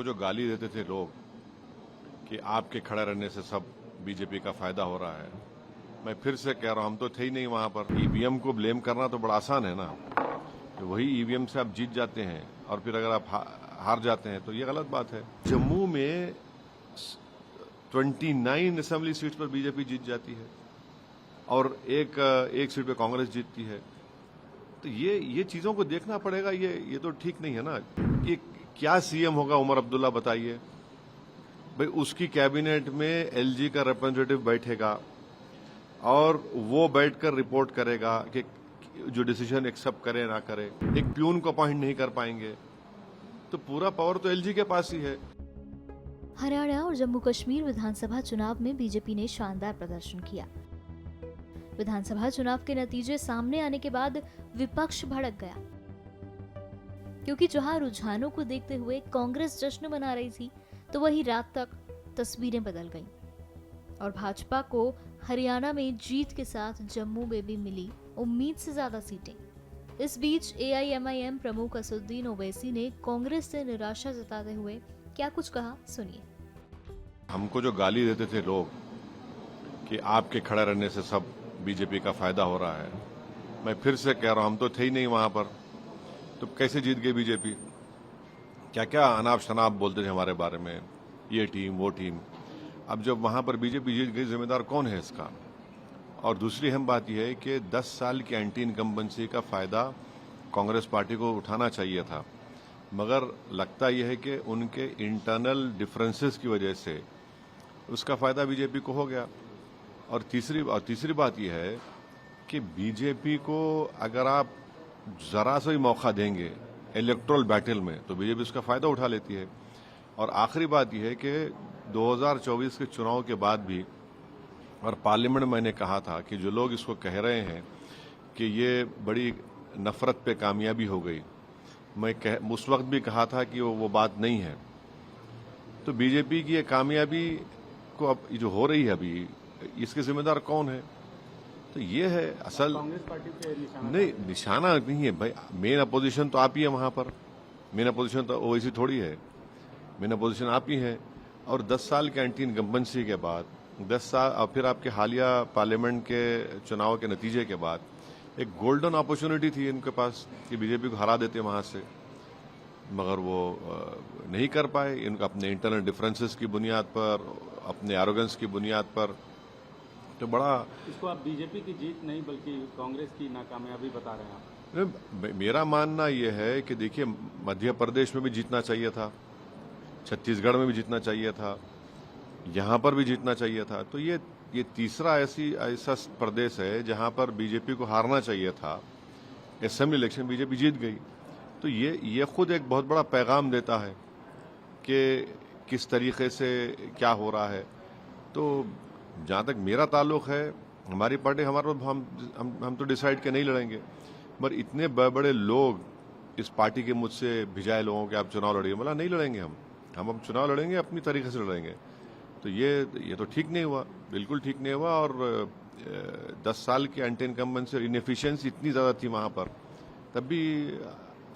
हमको जो गाली देते थे लोग कि आपके खड़े रहने से सब बीजेपी का फायदा हो रहा है, मैं फिर से कह रहा हूं, हम तो थे ही नहीं वहां पर। ईवीएम को ब्लेम करना तो बड़ा आसान है ना, तो वही ईवीएम से आप जीत जाते हैं और फिर अगर आप हार जाते हैं तो ये गलत बात है। जम्मू में 29 असेंबली सीट पर बीजेपी जीत जाती है और एक सीट पे कांग्रेस जीतती है, तो ये चीजों को देखना पड़ेगा। ये तो ठीक नहीं है ना। कि क्या सीएम होगा उमर अब्दुल्ला, बताइए भाई। उसकी कैबिनेट में एलजी का रिप्रेजेंटेटिव बैठेगा और वो बैठकर रिपोर्ट करेगा कि जो डिसीजन एक्सेप्ट करे ना करे। एक प्यून को अपॉइंट नहीं कर पाएंगे, तो पूरा पावर तो एलजी के पास ही है। हरियाणा और जम्मू कश्मीर विधानसभा चुनाव में बीजेपी ने शानदार प्रदर्शन किया। विधानसभा चुनाव के नतीजे सामने आने के बाद विपक्ष भड़क गया, क्योंकि जहां रुझानों को देखते हुए कांग्रेस जश्न मना रही थी, तो वही रात तक तस्वीरें बदल गईं और भाजपा को हरियाणा में जीत के साथ जम्मू में भी मिली उम्मीद से ज्यादा सीटें। इस बीच एआईएमआईएम प्रमुख असदुद्दीन ओवैसी ने कांग्रेस से निराशा जताते हुए क्या कुछ कहा, सुनिए। हमको जो गाली देते थे लोग कि आपके खड़े रहने से सब बीजेपी का फायदा हो रहा है, मैं फिर से कह रहा हूं, हम तो थे ही नहीं वहां पर, तो कैसे जीत गई बीजेपी? क्या क्या अनाप शनाप बोलते थे हमारे बारे में, ये टीम वो टीम। अब जब वहां पर बीजेपी जीत गई, जिम्मेदार कौन है इसका? और दूसरी अहम बात यह है कि 10 साल की एंटी इनकम्बेंसी का फायदा कांग्रेस पार्टी को उठाना चाहिए था, मगर लगता यह है कि उनके इंटरनल डिफरेंसेस की वजह से उसका फायदा बीजेपी को हो गया। और तीसरी बात यह है कि बीजेपी को अगर आप जरा सा भी मौका देंगे इलेक्टोरल बैटल में, तो बीजेपी उसका फायदा उठा लेती है। और आखिरी बात यह है कि 2024 के चुनाव के बाद भी, और पार्लियामेंट में मैंने कहा था कि जो लोग इसको कह रहे हैं कि ये बड़ी नफरत पे कामयाबी हो गई, मैं उस वक्त भी कहा था कि वो बात नहीं है। तो बीजेपी की ये कामयाबी को अब जो हो रही है अभी, इसके जिम्मेदार कौन है? तो ये है असल कांग्रेस पार्टी पे निशाना नहीं, निशाना नहीं है भाई। मेन अपोजिशन तो आप ही है वहां पर, मेन अपोजिशन तो ओवैसी थोड़ी है, मेन अपोजिशन आप ही है। और 10 साल के एंटी इनकम्बेंसी के बाद, 10 साल और फिर आपके हालिया पार्लियामेंट के चुनाव के नतीजे के बाद एक गोल्डन अपॉर्चुनिटी थी इनके पास कि बीजेपी को हरा देते वहां से, मगर वो नहीं कर पाए। इनका अपने इंटरनल डिफरेंसेस की बुनियाद पर, अपने एरोगेंस की बुनियाद पर, तो बड़ा इसको आप बीजेपी की जीत नहीं बल्कि कांग्रेस की नाकामयाबी बता रहे हैं आप। मेरा मानना यह है कि देखिए, मध्य प्रदेश में भी जीतना चाहिए था, छत्तीसगढ़ में भी जीतना चाहिए था, यहां पर भी जीतना चाहिए था। तो ये तीसरा ऐसा प्रदेश है जहां पर बीजेपी को हारना चाहिए था। असेंबली इलेक्शन बीजेपी जीत गई, तो ये खुद एक बहुत बड़ा पैगाम देता है कि किस तरीके से क्या हो रहा है। तो जहां तक मेरा ताल्लुक है, हमारी पार्टी हम तो डिसाइड के नहीं लड़ेंगे, मगर इतने बड़े लोग इस पार्टी के मुझसे भिजाए लोगों के आप चुनाव लड़िए, बोला नहीं लड़ेंगे हम अब चुनाव लड़ेंगे, अपनी तरीके से लड़ेंगे। तो ये तो ठीक नहीं हुआ, बिल्कुल ठीक नहीं हुआ। और 10 साल की एंटी इनकम्बेंसी और इनएफिशिएंसी इतनी ज्यादा थी वहां पर, तब भी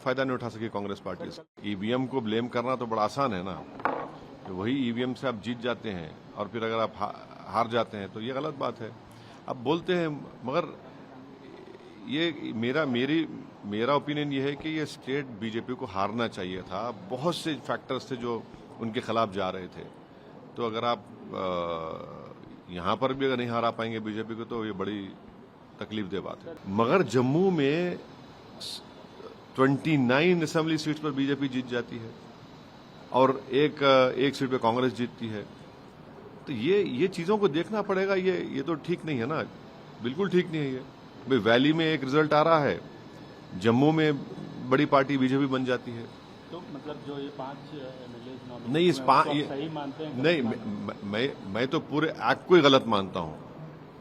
फायदा नहीं उठा सकी कांग्रेस पार्टी से। ईवीएम को ब्लेम करना तो बड़ा आसान है ना, तो वही ईवीएम से आप जीत जाते हैं और फिर अगर आप हार जाते हैं तो ये गलत बात है। अब बोलते हैं, मगर ये मेरा ओपिनियन ये है कि ये स्टेट बीजेपी को हारना चाहिए था। बहुत से फैक्टर्स थे जो उनके खिलाफ जा रहे थे, तो अगर आप यहां पर भी अगर नहीं हरा पाएंगे बीजेपी को, तो ये बड़ी तकलीफदेह बात है। मगर जम्मू में 29 असेंबली सीट पर बीजेपी जीत जाती है और एक सीट पे कांग्रेस जीतती है, तो ये चीजों को देखना पड़ेगा। ये तो ठीक नहीं है ना, बिल्कुल ठीक नहीं है ये। भाई वैली में एक रिजल्ट आ रहा है, जम्मू में बड़ी पार्टी बीजेपी बन जाती है। तो मतलब जो ये 5 एमएलए नहीं, इस 5 सही मानते हैं? नहीं, मैं तो पूरे एक्ट को ही गलत मानता हूं,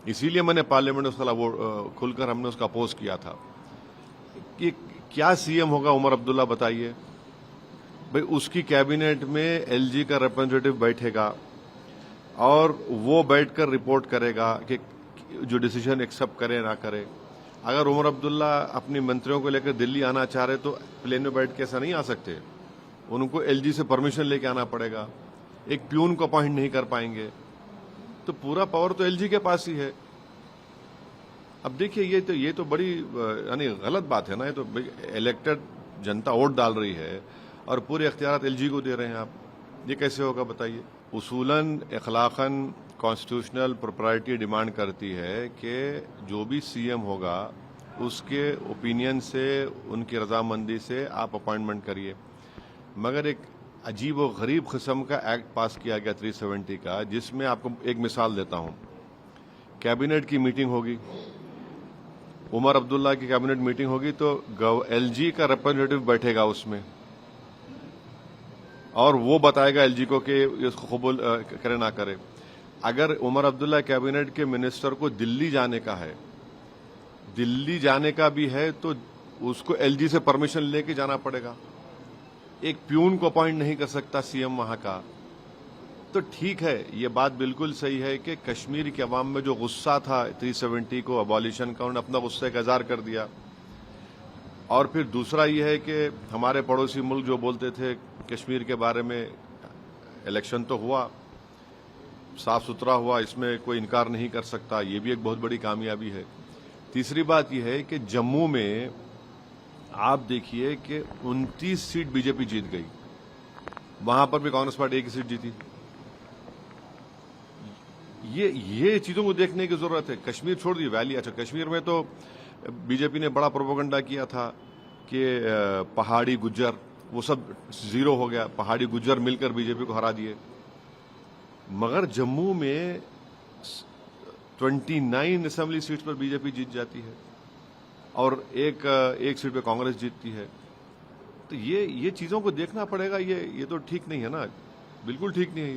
इसीलिए मैंने पार्लियामेंट में उसका वो खुलकर हमने उसका अपोज किया था कि क्या सीएम होगा उमर अब्दुल्ला, बताइए भाई। उसकी कैबिनेट में एलजी का रिप्रेजेंटेटिव बैठेगा और वो बैठकर रिपोर्ट करेगा कि जो डिसीजन एक्सेप्ट करे ना करे। अगर उमर अब्दुल्ला अपने मंत्रियों को लेकर दिल्ली आना चाह रहे तो प्लेन में बैठ के ऐसा नहीं आ सकते, उनको एलजी से परमिशन लेके आना पड़ेगा, एक प्यून को अपॉइंट नहीं कर पाएंगे, तो पूरा पावर तो एलजी के पास ही है। अब देखिए ये तो बड़ी यानी गलत बात है ना। ये तो इलेक्टेड जनता वोट डाल रही है और पूरे इख्तियारात एलजी को दे रहे हैं आप, ये कैसे होगा बताइए। उसूलन अखलाकन कॉन्स्टिट्यूशनल प्रोप्राइटी डिमांड करती है कि जो भी सीएम होगा उसके ओपिनियन से, उनकी रजामंदी से आप अपॉइंटमेंट करिए। मगर एक अजीब व गरीब किस्म का एक्ट पास किया गया 370 का, जिसमें आपको एक मिसाल देता हूं। कैबिनेट की मीटिंग होगी, उमर अब्दुल्ला की कैबिनेट मीटिंग होगी, तो एलजी का रिप्रेजेंटेटिव बैठेगा उसमें और वो बताएगा एलजी को कि इसको कबूल करे ना करे। अगर उमर अब्दुल्ला कैबिनेट के मिनिस्टर को दिल्ली जाने का है, दिल्ली जाने का भी है, तो उसको एलजी से परमिशन लेके जाना पड़ेगा। एक प्यून को अपॉइंट नहीं कर सकता सीएम वहां का। तो ठीक है, ये बात बिल्कुल सही है कि कश्मीर के अवाम में जो गुस्सा था 370 को अबॉलिशन का, उन्होंने अपना गुस्से का इजहार कर दिया। और फिर दूसरा ये है कि हमारे पड़ोसी मुल्क जो बोलते थे कश्मीर के बारे में, इलेक्शन तो हुआ, साफ सुथरा हुआ, इसमें कोई इनकार नहीं कर सकता, ये भी एक बहुत बड़ी कामयाबी है। तीसरी बात यह है कि जम्मू में आप देखिए कि 29 सीट बीजेपी जीत गई, वहां पर भी कांग्रेस पार्टी एक ही सीट जीती। ये चीजों को देखने की जरूरत है। कश्मीर छोड़ दी, वैली, अच्छा कश्मीर में तो बीजेपी ने बड़ा प्रोपेगेंडा किया था कि पहाड़ी गुज्जर, वो सब जीरो हो गया, पहाड़ी गुज्जर मिलकर बीजेपी को हरा दिए। मगर जम्मू में 29 असेंबली सीट्स पर बीजेपी जीत जाती है और एक सीट पे कांग्रेस जीतती है। तो ये चीजों को देखना पड़ेगा। ये तो ठीक नहीं है ना, बिल्कुल ठीक नहीं है।